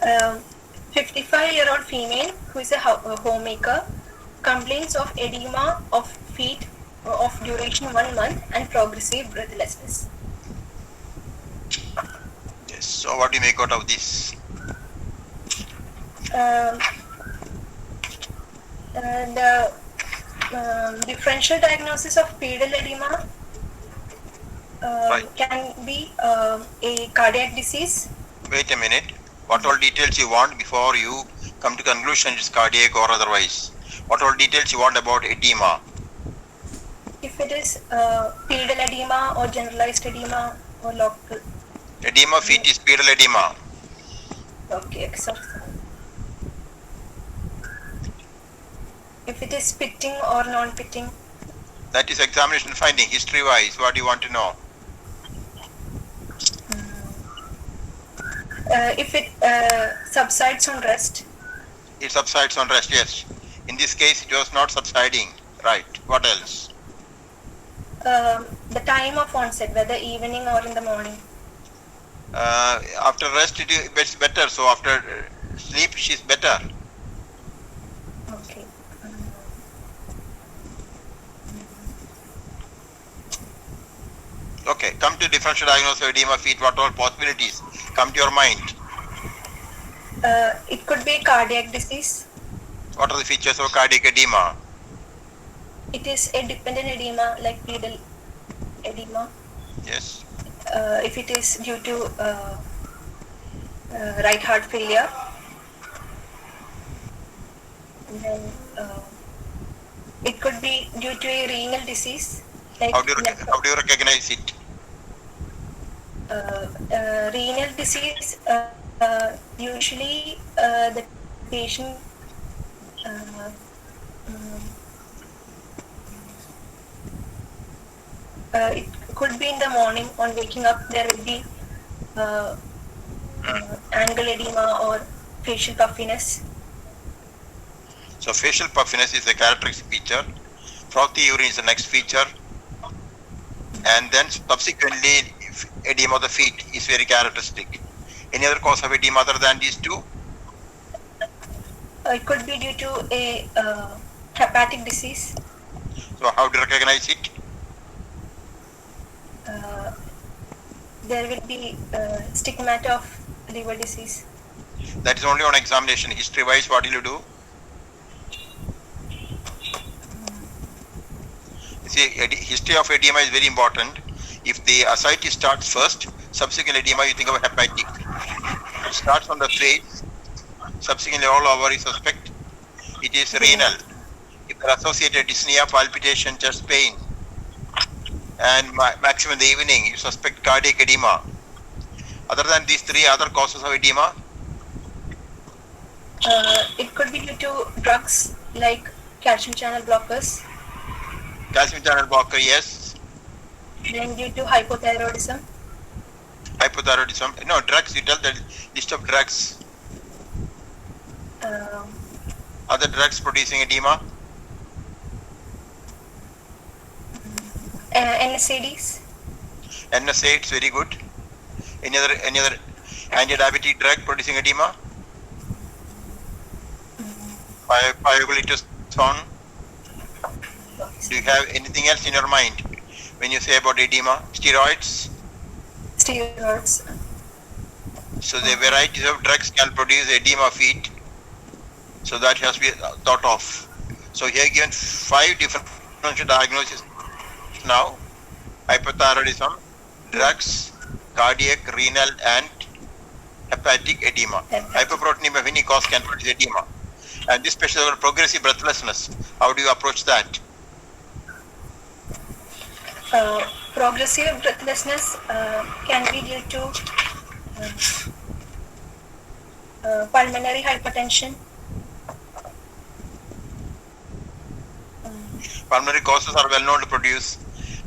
Um, 55-year-old female who is a homemaker complains of edema of feet of duration 1 month and progressive breathlessness. Yes. So what do you make out of this? Um, the differential diagnosis of pedal edema Right. can be a cardiac disease. Wait a minute. What all details you want before you come to conclusion it's cardiac or otherwise? What all details you want about edema? If it is pedal edema or generalized edema or local. Edema feet is pedal edema. Okay, sorry. If it is pitting or non-pitting. That is examination finding. History wise, what do you want to know? If it subsides on rest. It subsides on rest, yes. In this case, it was not subsiding. Right. What else? The time of onset, whether evening or in the morning. After rest, it's better. So after sleep, she's better. Okay. Okay. Come to differential diagnosis of edema feet. What all possibilities come to your mind? It could be a cardiac disease. What are the features of cardiac edema? It is a dependent edema like pedal edema. Yes. If it is due to right heart failure, then it could be due to a renal disease. Like How do you recognize it? Renal disease, usually the patient it could be in the morning. On waking up, there will be angle edema or facial puffiness. So facial puffiness is a characteristic feature. Frothy urine is the next feature. And then subsequently, edema of the feet is very characteristic. Any other cause of edema other than these two? It could be due to a hepatic disease. So how do you recognize it? There will be stigmata of liver disease. That is only on examination. History wise, what will you do? You see, history of edema is very important. If the ascites starts first, subsequent edema you think of hepatic. It starts on the face, subsequently all over is suspect. It is renal. If there are associated dyspnea, palpitation, chest pain, and maximum in the evening, you suspect cardiac edema. Other than these three other causes of edema? It could be due to drugs like calcium channel blockers. Calcium channel blocker, yes. Then due to hypothyroidism. Hypothyroidism. No, drugs, you tell the list of drugs. Other drugs producing edema? NSAIDs. NSAIDs, very good. Any other anti-diabetic drug producing edema? Pioglitazone. Do you have anything else in your mind when you say about edema? Steroids. Steroids. So the varieties of drugs can produce edema feet. So that has to be thought of. So here given 5 different diagnoses now: hypothyroidism, drugs, cardiac, renal, and hepatic edema. Hypoproteinemia of any cause can produce edema. And this special progressive breathlessness, how do you approach that? Progressive breathlessness can be due to pulmonary hypertension. Pulmonary causes are well known to produce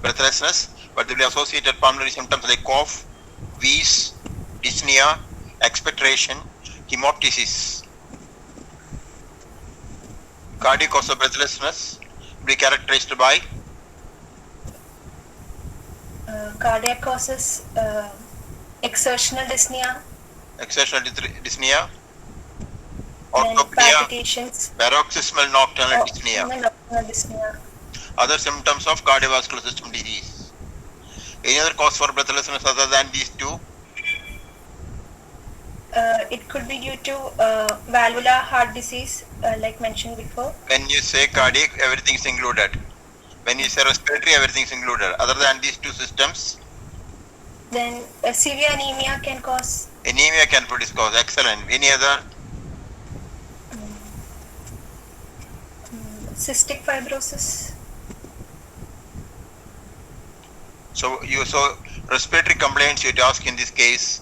breathlessness, but they will be associated pulmonary symptoms like cough, wheeze, dyspnea, expectoration, hemoptysis. Cardiac cause of breathlessness will be characterized by Cardiac causes exertional dyspnea. exertional dyspnea, orthopnea, palpitations, paroxysmal nocturnal or dyspnea. nocturnal dyspnea. Other symptoms of cardiovascular system disease. Any other cause for breathlessness other than these two? It could be due to valvular heart disease, like mentioned before. When you say cardiac, everything is included. When you say respiratory, everything is included. Other than these two systems, Then severe anemia can cause anemia can produce cause. Excellent. Any other? cystic fibrosis. So respiratory complaints you have to ask in this case,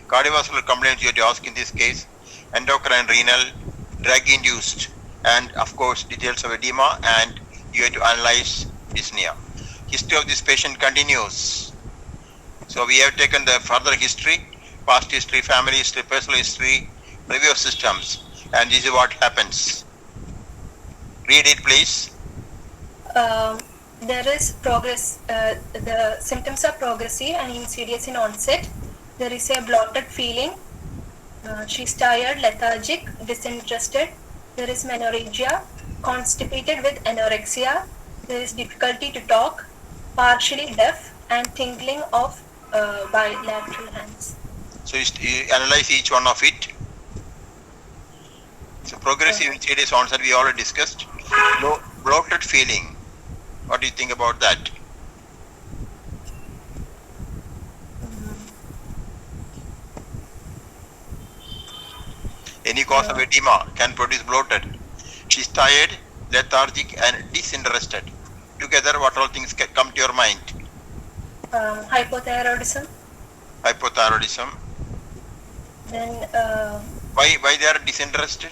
cardiovascular complaints you have to ask in this case, endocrine, renal, drug induced, and of course details of edema, and you have to analyze dyspnea. History of this patient continues. So we have taken the further history, past history, family history, personal history, review of systems, and this is what happens. Read it, please. There is progress. The symptoms are progressive and insidious in onset. There is a bloated feeling. She's tired, lethargic, disinterested. There is menorrhagia, constipated with anorexia. There is difficulty to talk, partially deaf, and tingling of bilateral hands. So you analyze each one of it. So progressive insidious onset we already discussed. Bloated feeling. What do you think about that? Any cause of edema can produce bloated. She's tired, lethargic, and disinterested. Together, what all things come to your mind? Hypothyroidism. Hypothyroidism. Then Why they are disinterested?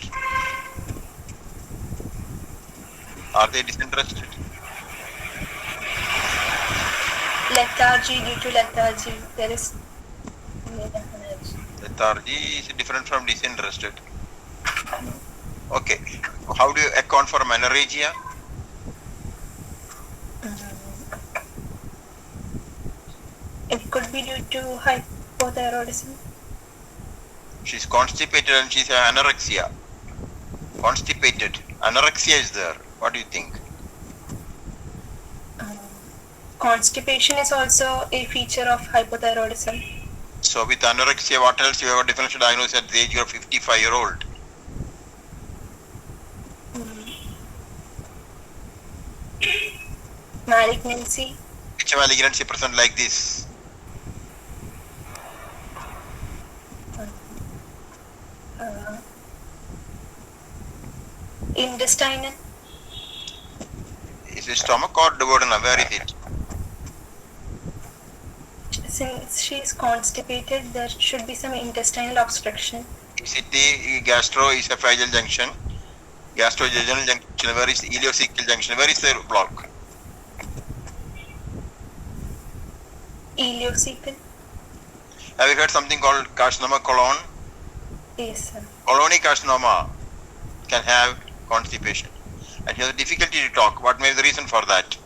Are they disinterested? lethargy, due to lethargy. There is Lethargy is different from disinterested. Okay. How do you account for menorrhagia? It could be due to hypothyroidism. She's constipated and she's anorexia. Constipated. Anorexia is there. What do you think? Constipation is also a feature of hypothyroidism. So with anorexia, what else you have a differential diagnosis at the age of 55-year-old? Malignancy. Which malignancy present like this? Intestinal. Is it stomach or duodenum? Where is it? Since she is constipated, there should be some intestinal obstruction. Is it the gastroesophageal junction? Gastrojejunal junction? Where is the ileocecal junction? Where is the block? Ileocecal. Have you heard something called carcinoma colon? Yes, sir. Colonic carcinoma can have constipation. And he has difficulty to talk. What may be the reason for that?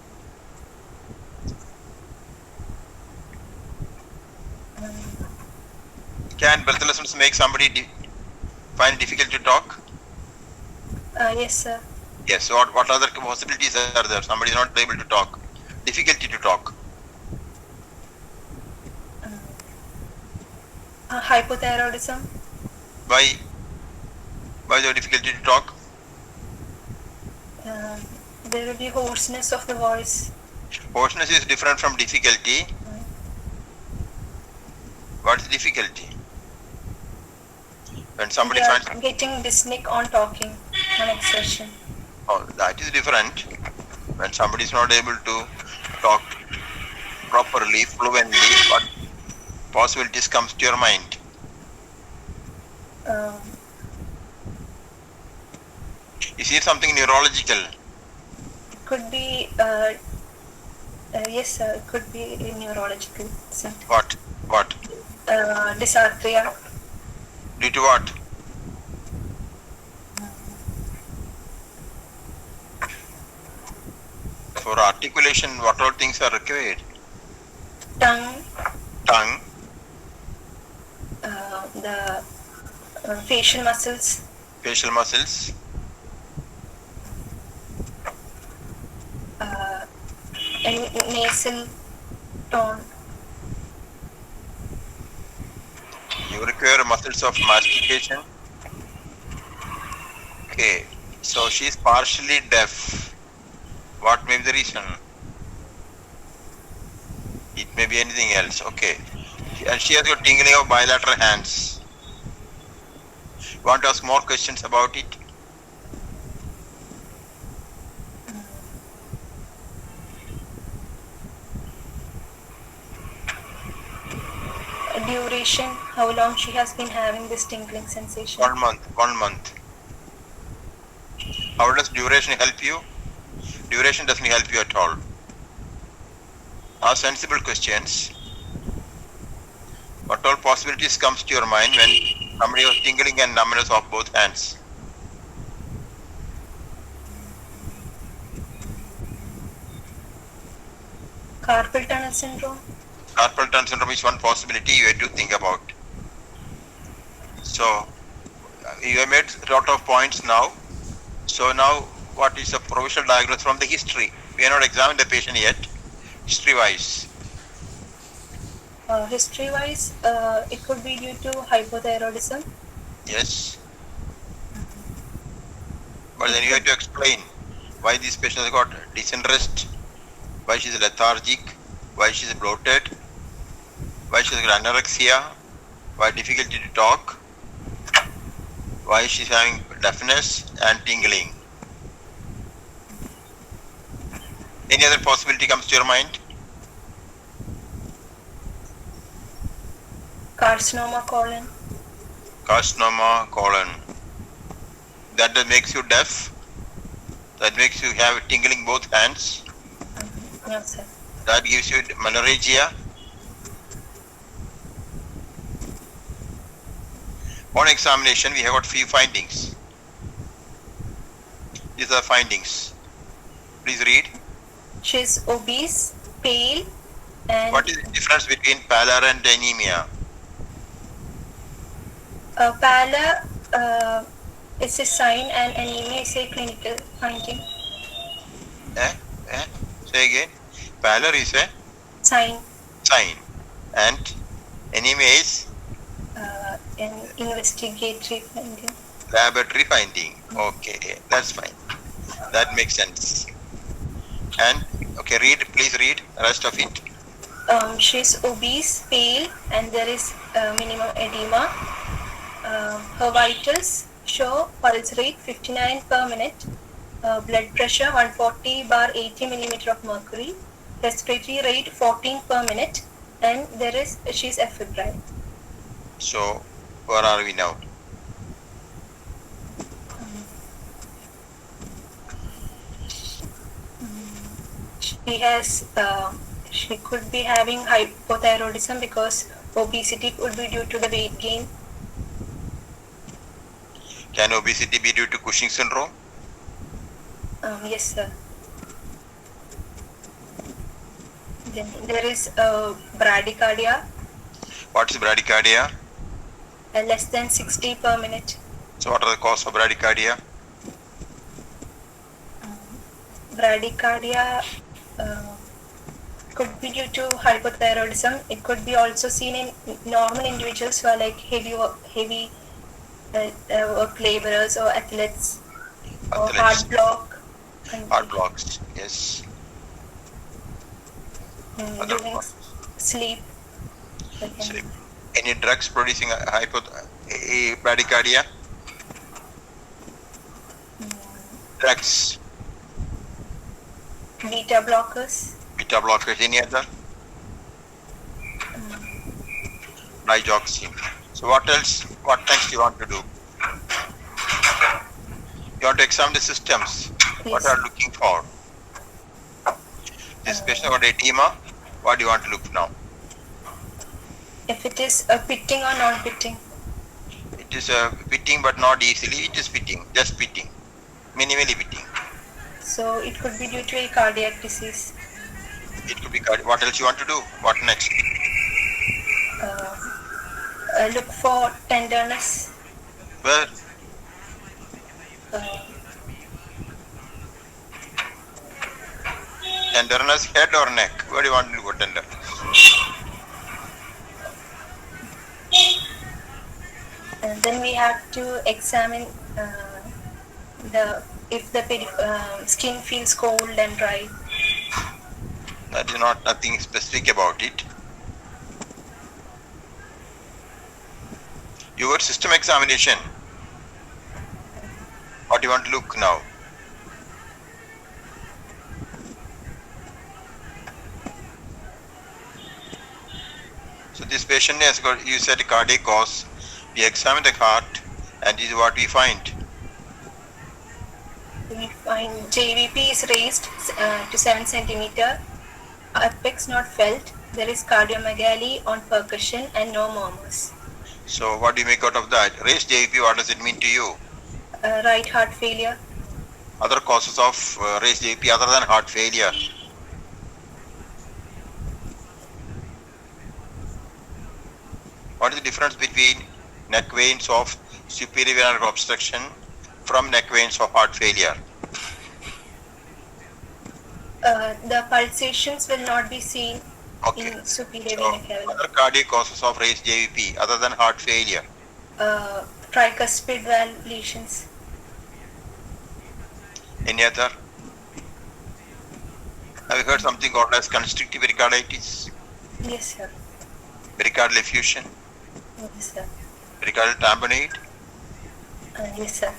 Can breathlessness make somebody find it difficult to talk? Yes, sir. Yes. So what other possibilities are there? Somebody is not able to talk. Difficulty to talk. Hypothyroidism. Why? Why the difficulty to talk? There will be hoarseness of the voice. Hoarseness is different from difficulty. What is difficulty? When somebody They are finds, getting dyspneic on talking, on exertion. oh, that is different. When somebody is not able to talk properly, fluently, what possibilities comes to your mind? Is it something neurological? Could be, yes, sir. It could be a neurological symptom. What? Dysarthria. Due to what? For articulation, what all things are required? Tongue. Tongue, The facial muscles. Facial muscles. And nasal tone. You require muscles of mastication. Okay, so she is partially deaf. What may be the reason? It may be anything else. Okay, and she has got tingling of bilateral hands. Want to ask more questions about it? Duration, how long she has been having this tingling sensation? 1 month. 1 month. How does duration help you? Duration doesn't help you at all. Ask sensible questions. What all possibilities comes to your mind when somebody was tingling and numbness of both hands? Carpal tunnel syndrome. Carpal tunnel syndrome is one possibility you have to think about. So, you have made a lot of points now. So now, what is a provisional diagnosis from the history? We have not examined the patient yet, history-wise. History-wise, it could be due to hypothyroidism. Yes. But then you have to explain why this patient has got disinterest, why she is lethargic, why she is bloated, why she has got anorexia, why difficulty to talk, why she is having deafness and tingling. Any other possibility comes to your mind? Carcinoma colon. Carcinoma colon. That makes you deaf. That makes you have tingling both hands. No, sir. That gives you menorrhagia. On examination, we have got few findings. These are findings. Please read. She is obese, pale, and What is the difference between pallor and anemia? pallor is a sign and anemia is a clinical finding. Say again. Pallor is a Sign, sign and anemia is an investigatory finding. laboratory finding. Okay, that's fine. That makes sense. And okay, please read rest of it. She is obese, pale, and there is minimum edema. Her vitals show pulse rate 59 per minute, blood pressure 140/80 millimeter of mercury, respiratory rate 14 per minute, and she is febrile. So, where are we now? She could be having hypothyroidism because obesity could be due to the weight gain. Can obesity be due to Cushing syndrome? Yes, sir. Then there is bradycardia, What is bradycardia? less than 60 per minute. So, what are the causes of bradycardia? Bradycardia could be due to hypothyroidism. It could be also seen in normal individuals who are like heavy work laborers or athletes or heart block. Heart blocks, yes. Other During causes. sleep. Sleep. Any drugs producing bradycardia? Drugs, Beta blockers. beta blockers, any other? Digoxin. So what else? What next you want to do? You want to examine the systems. What Yes. are you looking for? This patient got edema. What do you want to look now? If it is a pitting or non-pitting. It is pitting, but not easily. It is pitting, just pitting, minimally pitting. So it could be due to a cardiac disease. It could be what else you want to do? What next? Look for tenderness. Where? Uh, Tenderness, head or neck? Where do you want to go tender? and then we have to examine the if the skin feels cold and dry. That is not nothing specific about it. Your system examination. What do you want to look now? So this patient has got, you said cardiac cause. We examine the heart and this is what we find. We find JVP is raised to 7 centimeter, apex not felt, there is cardiomegaly on percussion and no murmurs. So what do you make out of that? Raised JVP, what does it mean to you? Right heart failure. Other causes of raised JVP other than heart failure? What is the difference between neck veins of superior venous obstruction from neck veins of heart failure? The pulsations will not be seen Okay. in superior So, vena cava. other cardiac causes of raised JVP other than heart failure? Tricuspid valve lesions. Any other? Have you heard something called as constrictive pericarditis? Yes, sir. Pericardial effusion? Yes, sir. Pericardial tamponade? Yes, sir.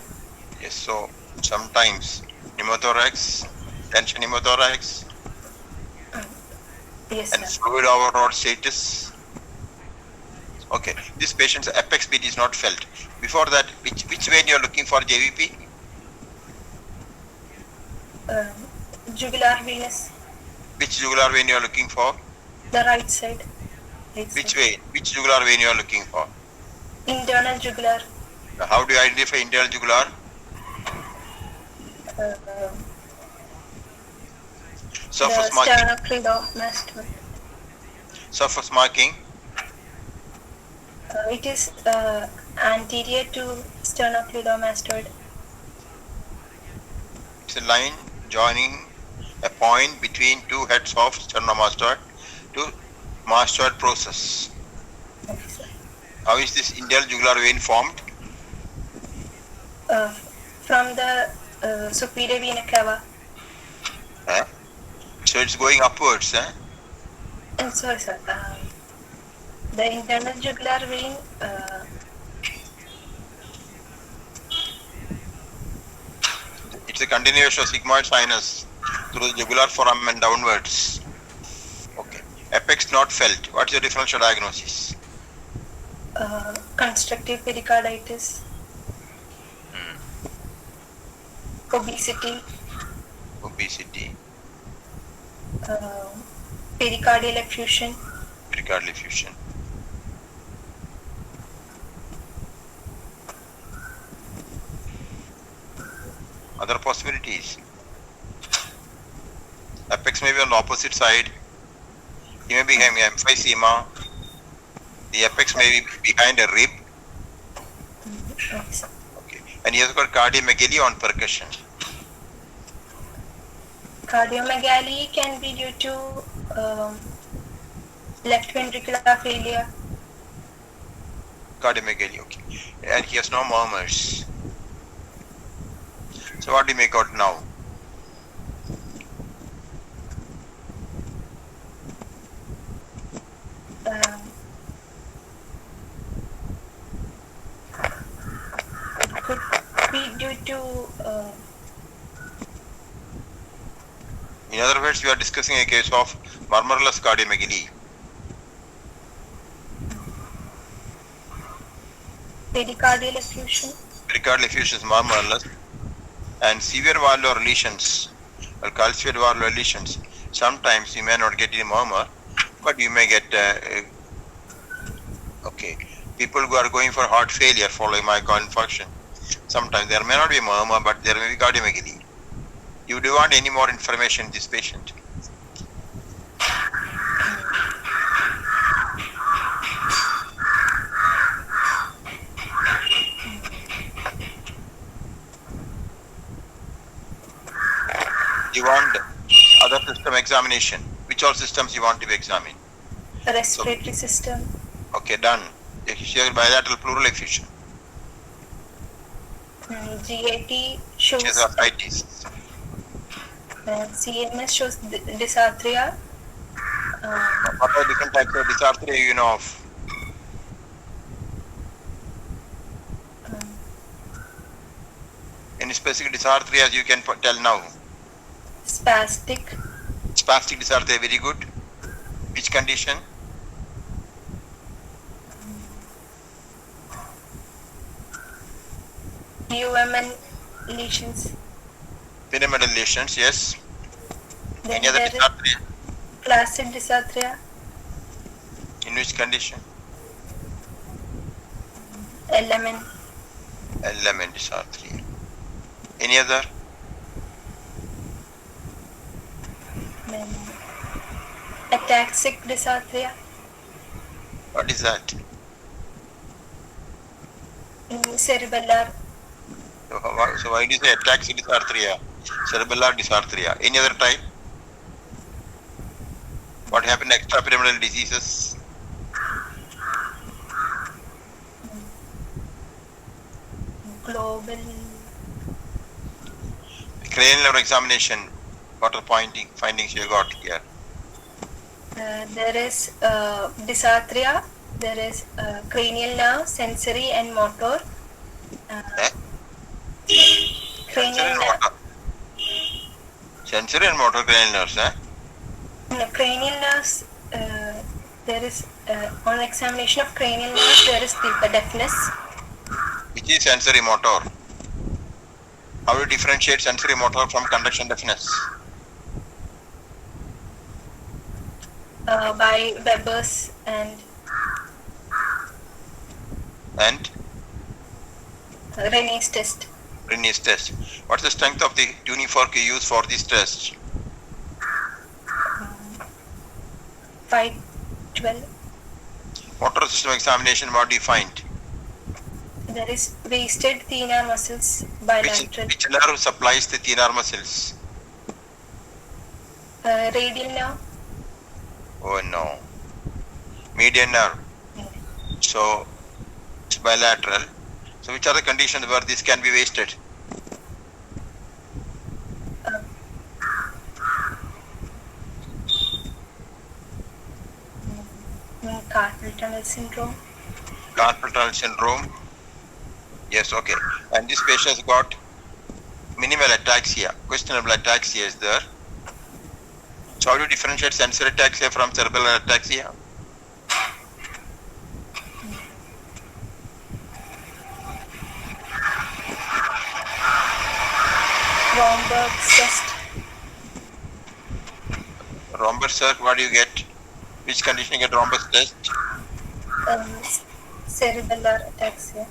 Yes, so sometimes pneumothorax, tension pneumothorax, Yes, and sir. fluid overload status. Okay, this patient's apex beat is not felt. Before that, which vein you are looking for JVP? Jugular venous, Which jugular vein you are looking for? the right side. Right Which side. vein? Which jugular vein you are looking for? Internal jugular. How do you identify internal jugular? The Surface marking. sternocleidomastoid. Surface marking. It is anterior to sternocleidomastoid. It's a line joining a point between two heads of sternomastoid to mastoid process. Okay, sir. How is this internal jugular vein formed? From the superior vena cava. Eh? So it's going upwards. Eh? Sorry, sir. The internal jugular vein. It's a continuation of sigmoid sinus through the jugular foramen downwards. Okay. Apex not felt. What's your differential diagnosis? Constructive pericarditis. Obesity. Obesity, Pericardial effusion. pericardial effusion. Other possibilities. Apex may be on the opposite side. He may be having emphysema. The apex may be behind a rib. Okay, sir. Okay. And he has got cardiomegaly on percussion. Cardiomegaly can be due to left ventricular failure. Cardiomegaly, okay. And he has no murmurs. So what do you make out now? Could be due to In other words, we are discussing a case of murmurless cardiomegaly. pericardial effusion. Pericardial effusion is murmurless, and severe valvular lesions or calcified valvular lesions. Sometimes you may not get any murmur, but you may get okay. People who are going for heart failure following myocardial infarction, sometimes there may not be murmur, but there may be cardiomegaly. You do want any more information in this patient? You want other system examination. Which all systems you want to be examined? Respiratory system. Okay, done. Here bilateral pleural effusion. GAT shows Ascites. CNS shows dysarthria. What are different types of dysarthria you know of? Any specific dysarthrias you can tell now? Spastic. Spastic dysarthria, very good. Which condition? UMN lesions. Pyramidal lesions, yes. Then Any other there is dysarthria? flaccid dysarthria. In which condition? LMN. LMN dysarthria. Any other? Then ataxic dysarthria. What is that? Cerebellar. So why do you say ataxic dysarthria? Cerebellar dysarthria. Any other type? What happened in extrapyramidal diseases? Global. Cranial nerve examination. What are findings you got here? There is dysarthria. There is cranial nerve, sensory and motor. Eh? Cranial nerve. Sensory and motor cranial nerves, eh? No, cranial nerves. There is on examination of cranial nerves there is deafness. Which is sensory motor? How do you differentiate sensory motor from conduction deafness? By Weber's and Rene's test. Rene's test. What's the strength of the tuning fork you use for this test? 512. Motor system examination, what do you find? There is wasted thenar muscles bilateral. Which nerve supplies the thenar muscles? Radial nerve. Oh no. Median nerve. So it's bilateral. So which are the conditions where this can be wasted? Carpal tunnel syndrome. Carpal tunnel syndrome. Yes, okay. And this patient has got minimal ataxia. Questionable ataxia is there. So how do you differentiate sensory ataxia from cerebellar ataxia? Romberg's test. Romberg, what do you get? Which condition you get Romberg's test? Cerebellar ataxia.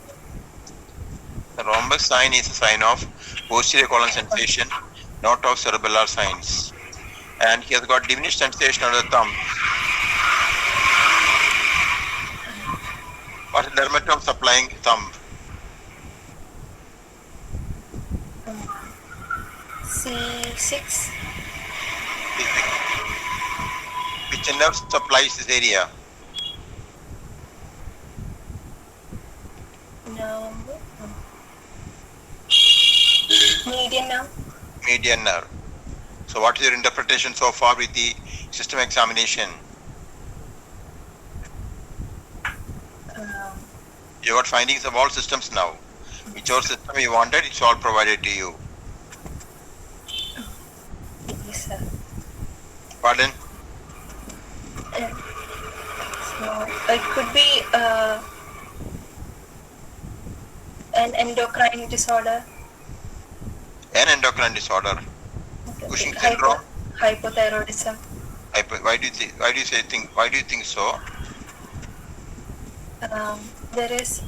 The Romberg sign is a sign of posterior colon sensation, not of cerebellar signs. And he has got diminished sensation on the thumb. What is the dermatome supplying thumb? C6. Which nerve supplies this area? No. Median nerve. Median nerve. So what is your interpretation so far with the system examination? You got findings of all systems now. Whichever system you wanted, it's all provided to you. Yes, sir. Pardon? So it could be an endocrine disorder. An endocrine disorder. Cushing syndrome. Hypothyroidism. Why do you think so? There is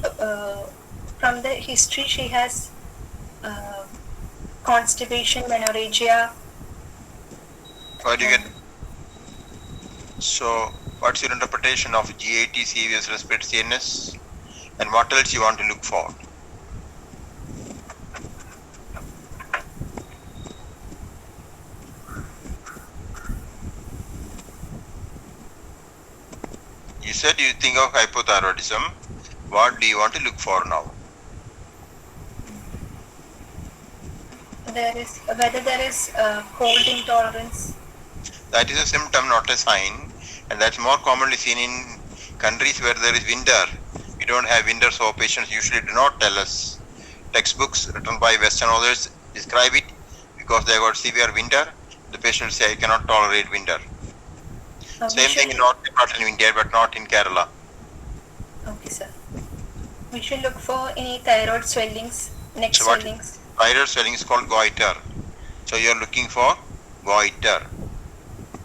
from the history she has constipation, menorrhagia. Why do you get? So what's your interpretation of GAT, CVS, respiratory CNS, and what else you want to look for? said you think of hypothyroidism. What do you want to look for now? Whether there is cold intolerance. That is a symptom, not a sign, and that's more commonly seen in countries where there is winter. We don't have winter, so patients usually do not tell us. Textbooks written by Western authors describe it because they got severe winter. The patient say, I cannot tolerate winter. Same thing in northern part in India, but not in Kerala. Okay, sir. We should look for any thyroid swellings, neck swellings. Thyroid swelling is called goiter. So you are looking for goiter.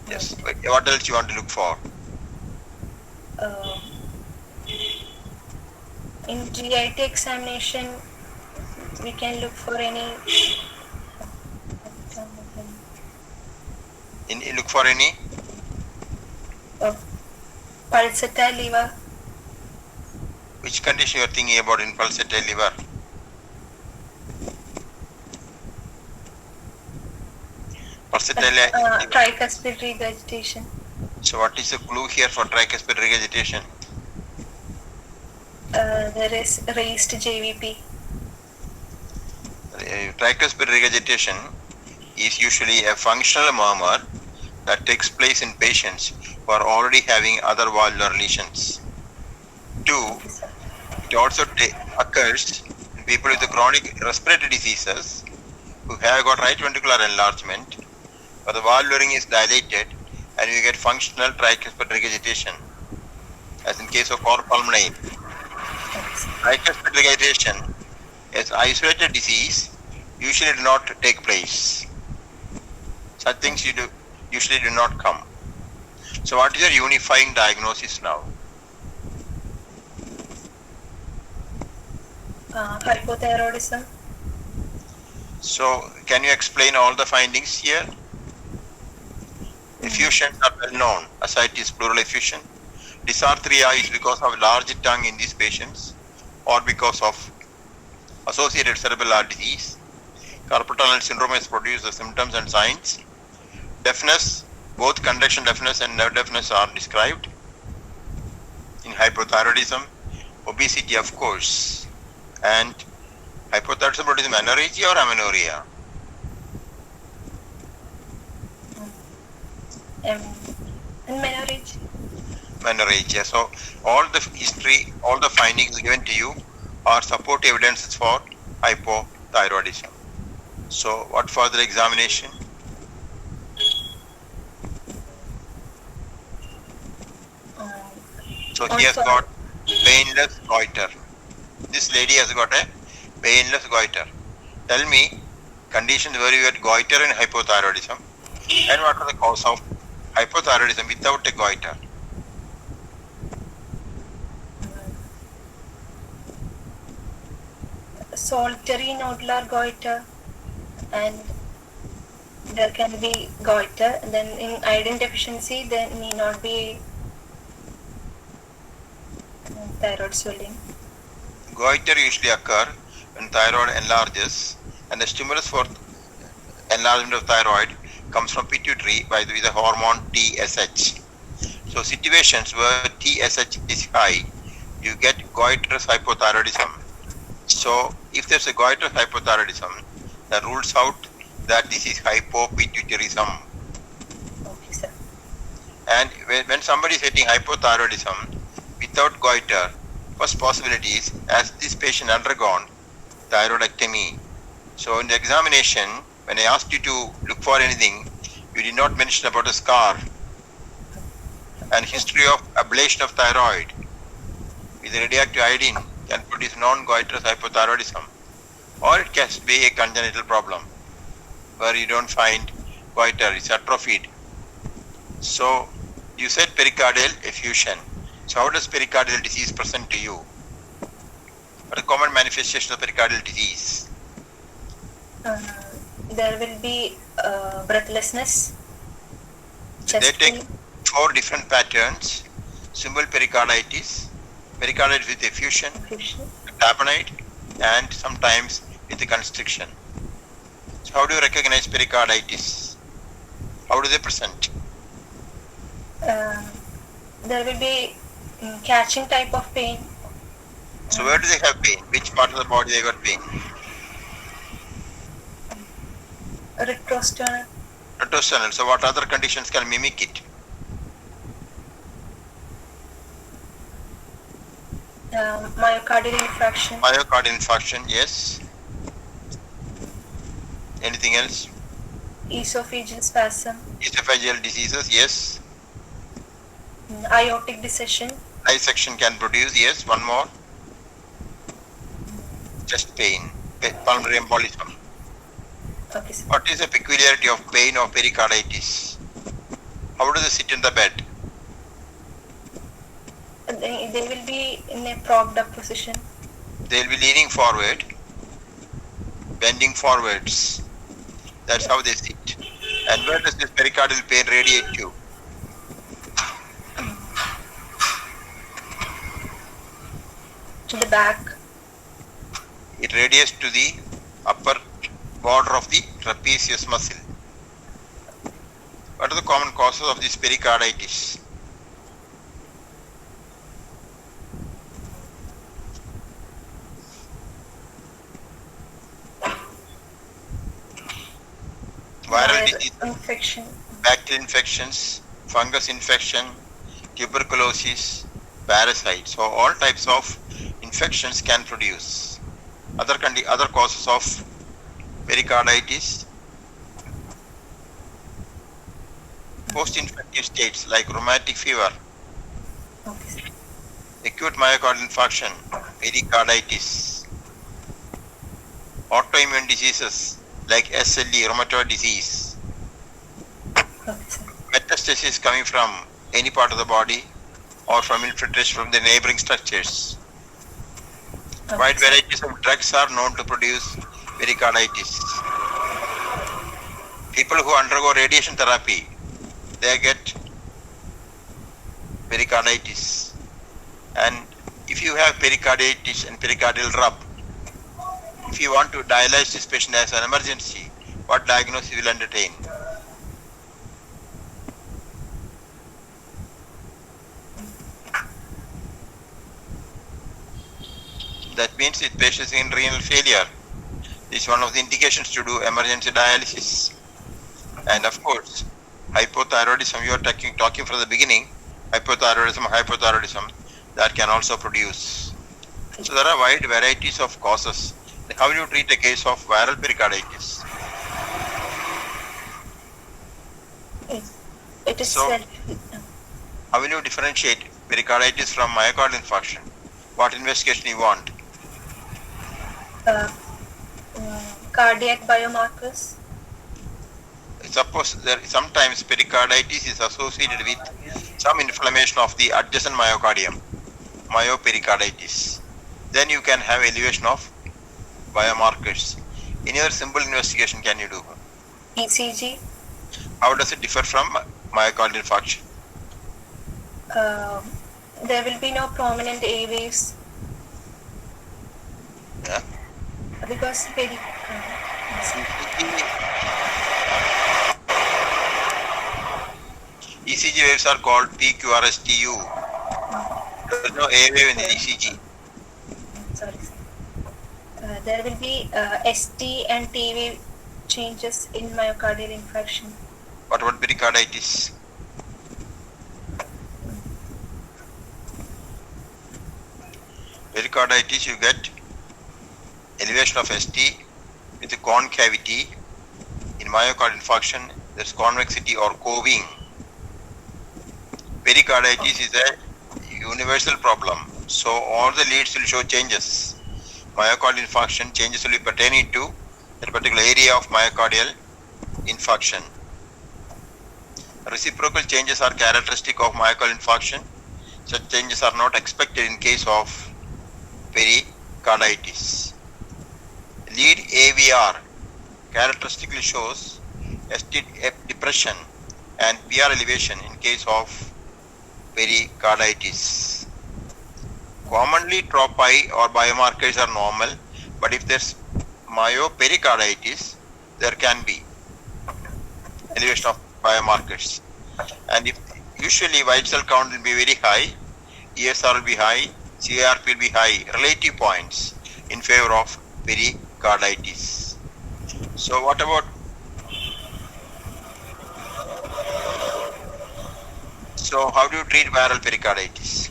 Yes. What else you want to look for? In GIT examination, we can look for any. Look for any? Pulsatile liver. Which condition you are thinking about in pulsatile liver? Tricuspid regurgitation. So what is the clue here for tricuspid regurgitation? There is raised JVP. Tricuspid regurgitation is usually a functional murmur that takes place in patients who are already having other valvular lesions. 2. It also occurs in people with chronic respiratory diseases who have got right ventricular enlargement, but the valve ring is dilated and you get functional tricuspid regurgitation, as in case of cor pulmonale. Tricuspid regurgitation is isolated disease, usually do not take place. Such things usually do not come. So what is your unifying diagnosis now? Hypothyroidism. So can you explain all the findings here? Effusions are well known. Ascites, pleural effusion. Dysarthria is because of large tongue in these patients or because of associated cerebral heart disease. Carpal tunnel syndrome has produced the symptoms and signs. Deafness, both conduction deafness and nerve deafness are described in hypothyroidism. Obesity, of course. And hypothyroidism produces menorrhagia or amenorrhea? Menorrhagia. Menorrhagia. So all the history, all the findings given to you are supportive evidences for hypothyroidism. So what further examination? So he has got painless goiter. This lady has got a painless goiter. Tell me conditions where you get goiter and hypothyroidism, and what are the cause of hypothyroidism without a goiter? Solitary nodular goiter, and there can be goiter. And then in iodine deficiency, there may not be thyroid swelling. Goiter usually occur when thyroid enlarges, and the stimulus for enlargement of thyroid comes from pituitary with the hormone TSH. So situations where TSH is high, you get goiterous hypothyroidism. So if there's a goiterous hypothyroidism, that rules out that this is hypopituitarism. Okay, sir. And when somebody is getting hypothyroidism without goiter, first possibility is, as this patient undergone thyroidectomy. So in the examination, when I asked you to look for anything, you did not mention about a scar and history of ablation of thyroid with radioactive iodine can produce non-goiterous hypothyroidism, or it can be a congenital problem where you don't find goiter, it's atrophied. So you said pericardial effusion. So how does pericardial disease present to you? What are the common manifestations of pericardial disease? There will be breathlessness. They take 4 different patterns: simple pericarditis, pericarditis with effusion, tamponade, and sometimes with the constriction. So how do you recognize pericarditis? How do they present? There will be Catching type of pain. So where do they have pain? Which part of the body they got pain? Retrosternal. Retrosternal. So what other conditions can mimic it? Myocardial infarction. Myocardial infarction, yes. Anything else? Esophageal spasm. Esophageal diseases, yes. Aortic dissection. Dissection can produce, yes. One more. Chest pain, pulmonary embolism. Okay, sir. What is the peculiarity of pain of pericarditis? How do they sit in the bed? They will be in a propped up position. They will be leaning forward, bending forwards. That's how they sit. And where does this pericardial pain radiate to? To the back. It radiates to the upper border of the trapezius muscle. What are the common causes of this pericarditis? Viral disease, infection. bacterial infections, fungus infection, tuberculosis, parasites. So all types of infections can produce. Other causes of pericarditis, post-infective states like rheumatic fever, Okay, sir. acute myocardial infarction, pericarditis, autoimmune diseases like SLE, rheumatoid disease, Okay, sir. metastasis coming from any part of the body or from infiltration from the neighboring structures. Okay, Wide sir. varieties of drugs are known to produce pericarditis. People who undergo radiation therapy, they get pericarditis. And if you have pericarditis and pericardial rub, if you want to dialyze this patient as an emergency, what diagnosis you will entertain? That means the patient is in renal failure. This is one of the indications to do emergency dialysis. And of course, hypothyroidism, you are talking from the beginning, hypothyroidism, that can also produce. So there are wide varieties of causes. How do you treat a case of viral pericarditis? It is So- How will you differentiate pericarditis from myocardial infarction? What investigation you want? Cardiac biomarkers. Suppose sometimes pericarditis is associated with some inflammation of the adjacent myocardium, myopericarditis. Then you can have elevation of biomarkers. Any other simple investigation can you do? ECG. How does it differ from myocardial infarction? There will be no prominent A waves Yeah. because ECG waves are called PQRSTU. There is no A wave in the ECG. sorry, sir. There will be ST and T wave changes in myocardial infarction. What about pericarditis? Pericarditis, you get elevation of ST with a concavity. In myocardial infarction, there's convexity or coving. Pericarditis is a universal problem, so all the leads will show changes. Myocardial infarction changes will be pertaining to that particular area of myocardial infarction. Reciprocal changes are characteristic of myocardial infarction. Such changes are not expected in case of pericarditis. Lead AVR characteristically shows ST depression and PR elevation in case of pericarditis. Commonly tropi or biomarkers are normal, but if there's myopericarditis, there can be elevation of biomarkers. And if usually white cell count will be very high, ESR will be high, CRP will be high, relative points in favor of pericarditis. So what about how do you treat viral pericarditis?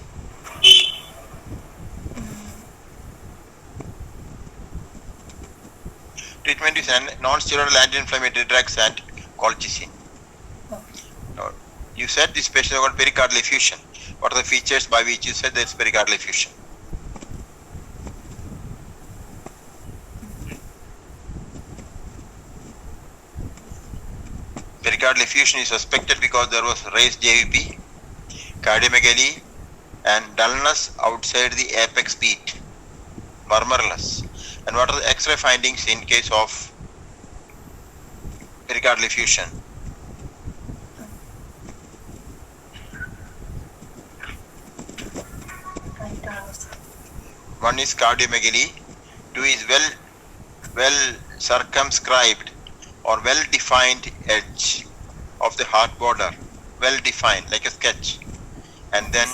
Treatment is non-steroidal anti-inflammatory drugs and colchicine. Now, you said this patient got pericardial effusion. What are the features by which you said there is pericardial effusion? Pericardial effusion is suspected because there was raised JVP, cardiomegaly, and dullness outside the apex beat, murmurless. And what are the X-ray findings in case of pericardial effusion? One is cardiomegaly, two is well circumscribed or well defined edge of the heart border, well defined like a sketch, and then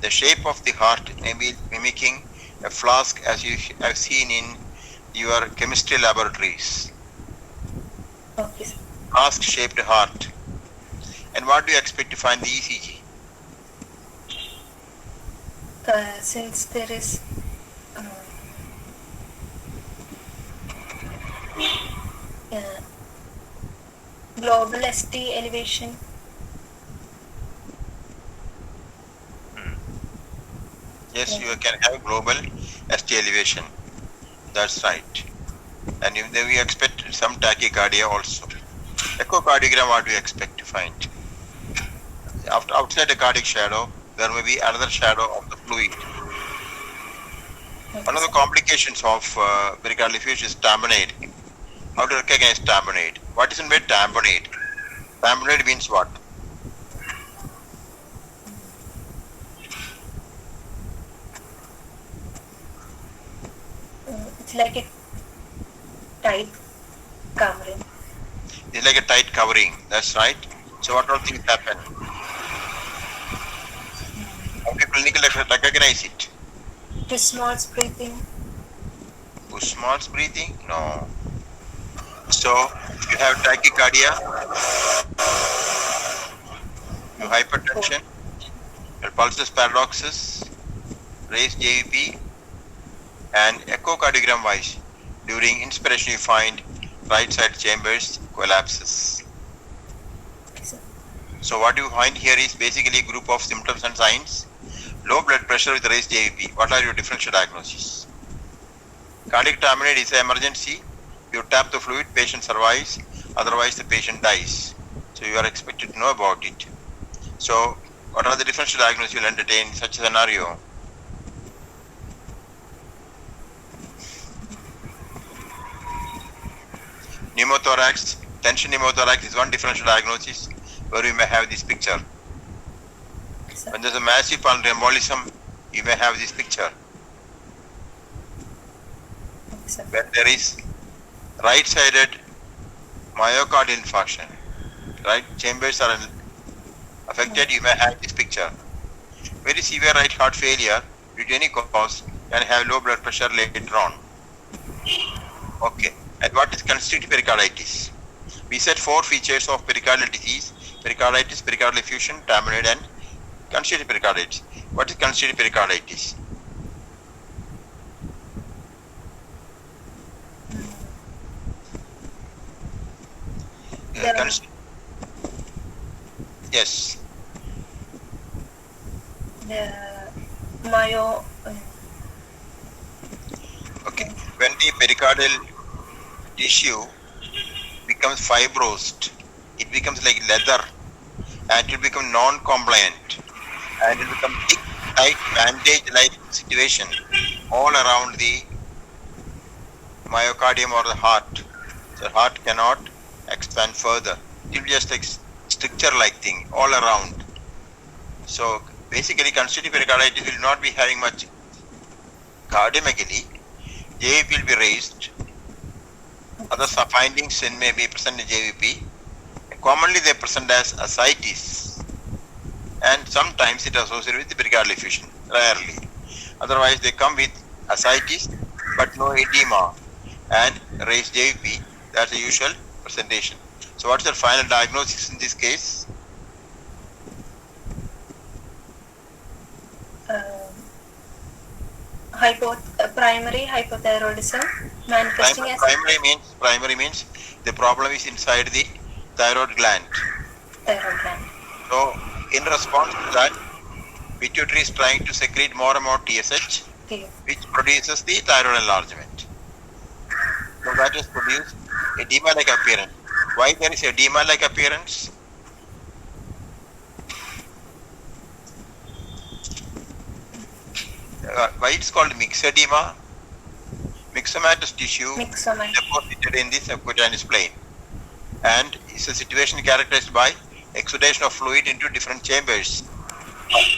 the shape of the heart may be mimicking a flask as you have seen in your chemistry laboratories. Okay, sir. Flask shaped heart. And what do you expect to find the ECG? Since there is global ST elevation. Yes, you can have global ST elevation. That's right. And then we expect some tachycardia also. Echocardiogram, what do you expect to find? Outside the cardiac shadow, there may be another shadow of the fluid. One of the complications of pericardial effusion is tamponade. How to recognize tamponade? What is in bed tamponade? Tamponade means what? It's like a tight covering. It's like a tight covering. That's right. So what all things happen? How do you clinically recognize it? Kussmaul's breathing. Kussmaul's breathing? No. So you have tachycardia, you have hypertension, your pulsus paradoxus, raised JVP, and echocardiogram wise, during inspiration you find right side chambers collapses. So what you find here is basically a group of symptoms and signs. Low blood pressure with raised JVP. What are your differential diagnoses? Cardiac tamponade is an emergency. You tap the fluid, patient survives. Otherwise, the patient dies. So you are expected to know about it. So what are the differential diagnoses you will entertain in such a scenario? Pneumothorax, tension pneumothorax is one differential diagnosis where you may have this picture. When there is a massive pulmonary embolism, you may have this picture. When there is right-sided myocardial infarction, right chambers are affected, you may have this picture. Very severe right heart failure due to any cause can have low blood pressure later on. Okay. And what is constitutive pericarditis? We said 4 features of pericardial disease: pericarditis, pericardial effusion, tamponade, and constitutive pericarditis. What is constitutive pericarditis? Yes. Okay. When the pericardial tissue becomes fibrosed, it becomes like leather, and it will become non-compliant, and it will become thick, tight, bandage-like situation all around the myocardium or the heart. So the heart cannot expand further. It will be just like stricture-like thing all around. So basically, constitutive pericarditis will not be having much cardiomegaly. JVP will be raised. Other findings may be present in JVP. Commonly they present as ascites, and sometimes it is associated with the pericardial effusion. rarely. Otherwise, they come with ascites but no edema and raised JVP. That's the usual presentation. So, what's the final diagnosis in this case? Primary hypothyroidism manifesting as Primary means the problem is inside the thyroid gland. thyroid gland. So, in response to that, pituitary is trying to secrete more and more TSH, Okay. which produces the thyroid enlargement. So that is produced edema-like appearance. Why there is edema-like appearance? Why it's called myxedema? Myxomatous tissue Myxomatous. deposited in the subcutaneous plane, and it's a situation characterized by exudation of fluid into different chambers,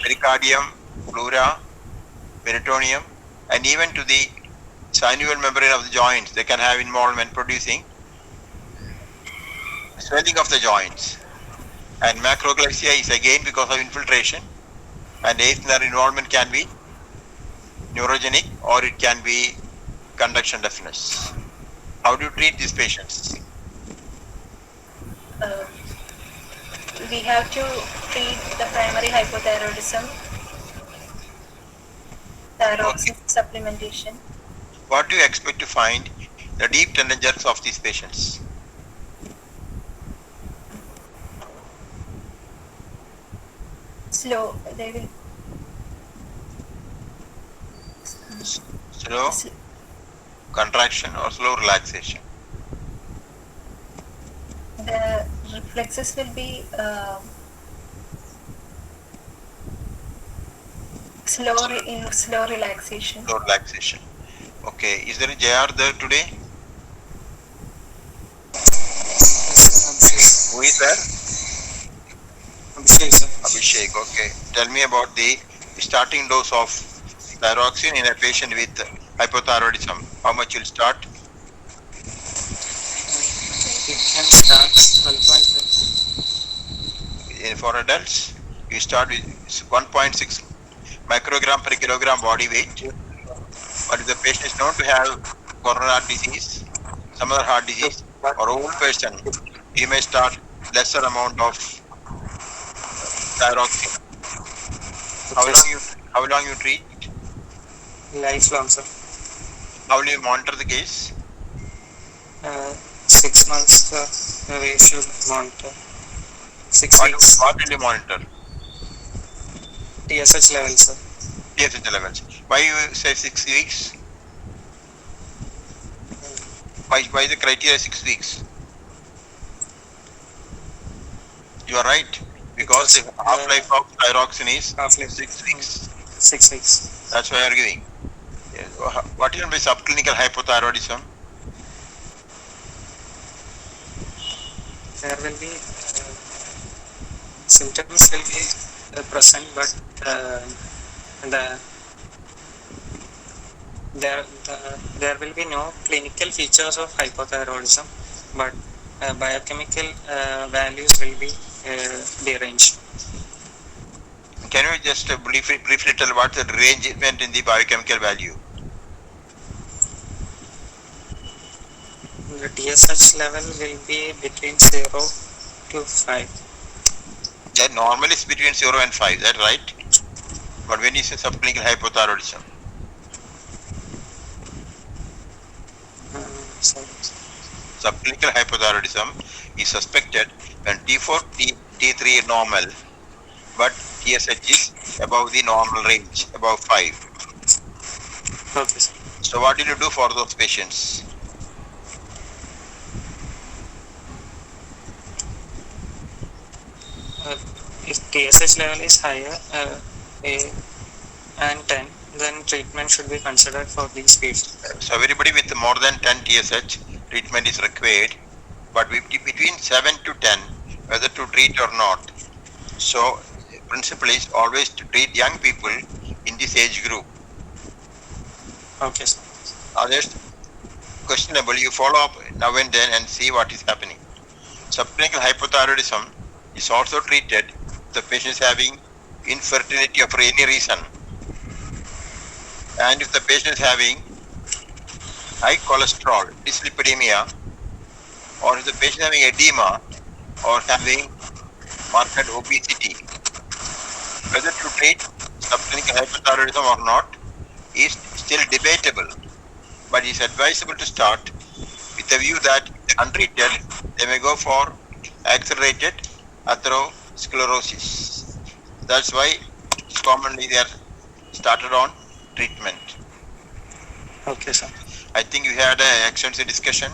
pericardium, pleura, peritoneum, and even to the synovial membrane of the joints. They can have involvement producing swelling of the joints. And macroglycia is again because of infiltration, and eighth nerve involvement can be neurogenic or it can be conduction deafness. How do you treat these patients? We have to treat the primary hypothyroidism, thyroxine supplementation. What do you expect to find the deep tendon jerks of these patients? Slow, they will Slow contraction or slow relaxation? the reflexes will be slow relaxation. Slow relaxation. Okay. Is there a JR there today? Who is there? Abhishek, sir. Abhishek. Okay. Tell me about the starting dose of thyroxine in a patient with hypothyroidism. How much you'll start? It can start 12.5. For adults, you start with 1.6 microgram per kilogram body weight. But if the patient is known to have coronary heart disease, some other heart disease, or old person, you may start lesser amount of thyroxine. How long you treat? Lifelong, sir. How will you monitor the case? 6 months, we should monitor. 6 weeks. What will you monitor? TSH level, sir. TSH levels. Why you say 6 weeks? Why the criteria 6 weeks? You are right. Because the half-life of thyroxine is Half-life. 6 weeks. 6 weeks. That's why you are giving. What is meant by subclinical hypothyroidism? There will be symptoms will be present, but there will be no clinical features of hypothyroidism, but biochemical values will be deranged. Can you just briefly tell what's the derangement in the biochemical value? The TSH level will be between 0 to 5. That normally is between 0 and 5, that right? But when you say subclinical hypothyroidism, subclinical hypothyroidism is suspected when T4, T3 are normal, but TSH is above the normal range, above 5. Okay, sir. So what will you do for those patients? If TSH level is higher and 10, then treatment should be considered for these patients. So everybody with more than 10 TSH, treatment is required, but between 7 to 10, whether to treat or not. So principle is always to treat young people in this age group. Okay, sir. Others, questionable, you follow up now and then and see what is happening. Subclinical hypothyroidism is also treated if the patient is having infertility for any reason. And if the patient is having high cholesterol, dyslipidemia, or if the patient is having edema or having marked obesity, whether to treat subclinical hypothyroidism or not is still debatable, but it's advisable to start with the view that untreated they may go for accelerated atherosclerosis. That's why commonly they are started on treatment. Okay, sir. I think we had an extensive discussion.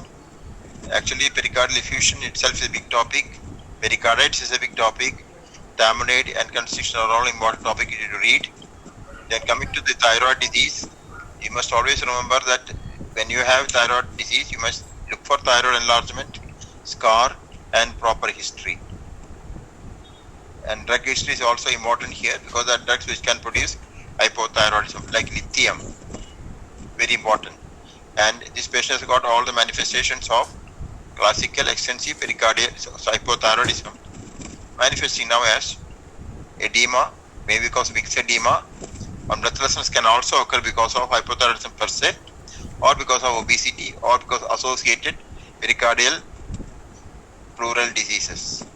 Actually, pericardial effusion itself is a big topic. Pericarditis is a big topic. Tamponade and constriction are all important topics you need to read. Then coming to the thyroid disease, you must always remember that when you have thyroid disease, you must look for thyroid enlargement, scar, and proper history. And drug history is also important here because there are drugs which can produce hypothyroidism, like lithium, very important. And this patient has got all the manifestations of classical extensive pericardial hypothyroidism, manifesting now as edema, maybe because of mixed edema, or breathlessness can also occur because of hypothyroidism per se, or because of obesity, or because associated pericardial pleural diseases.